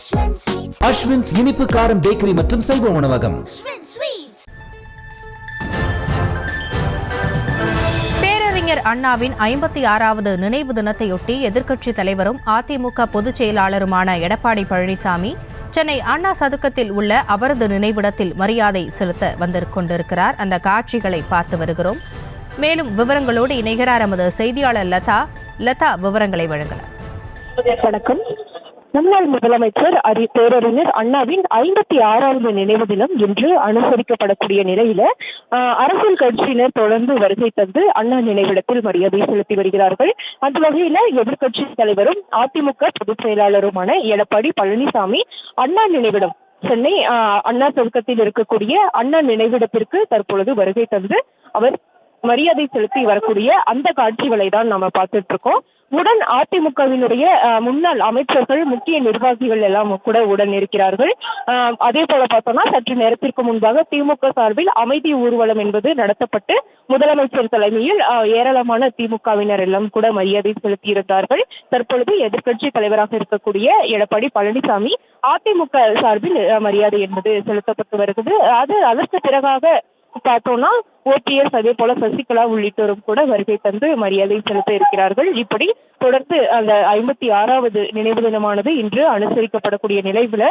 அஸ்வின்ஸ் இனிப்பு காரம் பேக்கரி மற்றும் சைவ உணவகம். பேரறிஞர் அண்ணாவின் 56வது நினைவு தினத்தையொட்டி எதிர்க்கட்சித் தலைவரும் அதிமுக பொதுச் செயலாளருமான எடப்பாடி பழனிசாமி சென்னை அண்ணா சதுக்கத்தில் உள்ள அவரது நினைவிடத்தில் மரியாதை செலுத்த கொண்டிருக்கிறார். அந்த காட்சிகளை பார்த்து வருகிறோம். மேலும் விவரங்களோடு இணைகிறார் எமது செய்தியாளர் லதா. விவரங்களை வழங்கலாம். வணக்கம். முன்னாள் முதலமைச்சர் பேரறிஞர் அண்ணாவின் 56வது நினைவு தினம் இன்று அனுசரிக்கப்படக்கூடிய நிலையில அரசியல் கட்சியினர் தொடர்ந்து வருகை தந்து அண்ணா நினைவிடத்தில் மரியாதை செலுத்தி வருகிறார்கள். அந்த வகையில எதிர்க்கட்சி தலைவரும் அதிமுக பொதுச் செயலாளருமான எடப்பாடி பழனிசாமி அண்ணா நினைவிடம் சென்னை அண்ணா சதுக்கத்தில் இருக்கக்கூடிய அண்ணா நினைவிடத்திற்கு தற்பொழுது வருகை தந்து அவர் மரியாதை செலுத்தி வரக்கூடிய அந்த காட்சிகளை தான் நாம பார்த்துட்டு இருக்கோம். உடன் அதிமுகவினுடைய முன்னாள் அமைச்சர்கள், முக்கிய நிர்வாகிகள் எல்லாம் கூட உடன் இருக்கிறார்கள். அதே போல பார்த்தோம்னா சற்று நேரத்திற்கு முன்பாக திமுக சார்பில் அமைதி ஊர்வலம் என்பது நடத்தப்பட்டு முதலமைச்சர் தலைமையில் ஏராளமான திமுகவினர் எல்லாம் கூட மரியாதை செலுத்தி இருந்தார்கள். தற்பொழுது எதிர்க்கட்சி தலைவராக இருக்கக்கூடிய எடப்பாடி பழனிசாமி அதிமுக சார்பில் மரியாதை என்பது செலுத்தப்பட்டு வருகிறது. அதற்கு பிறகாக பார்த்தோம்னா ஓபிஎஸ், அதே போல சசிகலா உள்ளிட்டோரும் கூட வருகை தந்து மரியாதை செலுத்த இருக்கிறார்கள். இப்படி தொடர்ந்து அந்த 56வது நினைவு தினமானது இன்று அனுசரிக்கப்படக்கூடிய நிலையில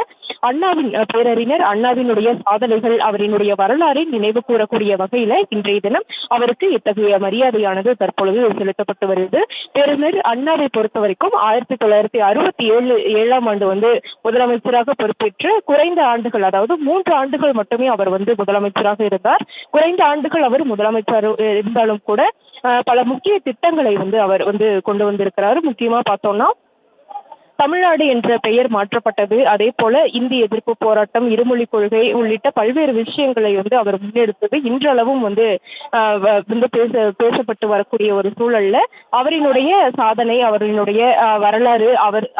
அண்ணாவின் பேரறிஞர் அண்ணாவினுடைய சாதனைகள், அவரினுடைய வரலாறை நினைவு கூறக்கூடிய வகையில இன்றைய தினம் அவருக்கு இத்தகைய மரியாதையானது தற்பொழுது செலுத்தப்பட்டு வருகிறது. பேரறிஞர் அண்ணாவை பொறுத்த வரைக்கும் 1967ஆம் ஆண்டு முதலமைச்சராக பொறுப்பேற்று குறைந்த ஆண்டுகள், அதாவது 3 ஆண்டுகள் மட்டுமே அவர் முதலமைச்சராக இருந்தார். குறைந்த ஆண்டுகள் அவர் முதலமைச்சர் இருந்தாலும் கூட பல முக்கிய திட்டங்களை அவர் கொண்டு வந்திருக்கிறார். முக்கியமா பார்த்தோம்னா தமிழ்நாடு என்ற பெயர் மாற்றப்பட்டது, அதே போல இந்தி எதிர்ப்பு போராட்டம், இருமொழி கொள்கை உள்ளிட்ட பல்வேறு விஷயங்களை அவர் முன்னெடுத்தது இன்றளவும் பேசப்பட்டு வரக்கூடிய ஒரு சூழல்ல அவரினுடைய சாதனை, அவரினுடைய வரலாறு,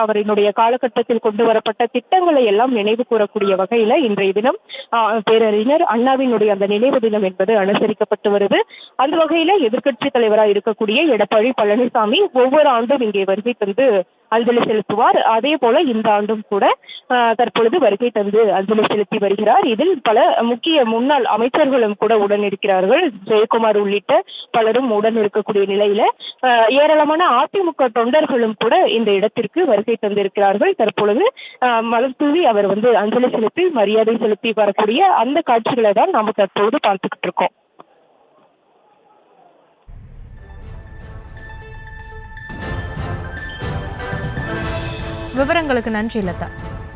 அவரினுடைய காலகட்டத்தில் கொண்டு வரப்பட்ட திட்டங்களை எல்லாம் நினைவு கூறக்கூடிய வகையில இன்றைய தினம் பேரறிஞர் அண்ணாவினுடைய அந்த நினைவு தினம் என்பது அனுசரிக்கப்பட்டு வருது. அந்த வகையில எதிர்க்கட்சி தலைவராக இருக்கக்கூடிய எடப்பாடி பழனிசாமி ஒவ்வொரு ஆண்டும் இங்கே வருகை தந்து அஞ்சலி செலுத்துவார். அதே போல இந்த ஆண்டும் கூட தற்பொழுது வருகை தந்து அஞ்சலி செலுத்தி வருகிறார். இதில் பல முக்கிய முன்னாள் அமைச்சர்களும் கூட உடன் இருக்கிறார்கள். ஜெயக்குமார் உள்ளிட்ட பலரும் உடன் இருக்கக்கூடிய நிலையில ஏராளமான அதிமுக தொண்டர்களும் கூட இந்த இடத்திற்கு வருகை தந்திருக்கிறார்கள். தற்பொழுது மலர் தூவி அவர் அஞ்சலி செலுத்தி மரியாதை செலுத்தி வரக்கூடிய அந்த காட்சிகளை தான் நாம தற்பொழுது பார்த்துக்கிட்டு இருக்கோம். விவரங்களுக்கு நன்றி லதா.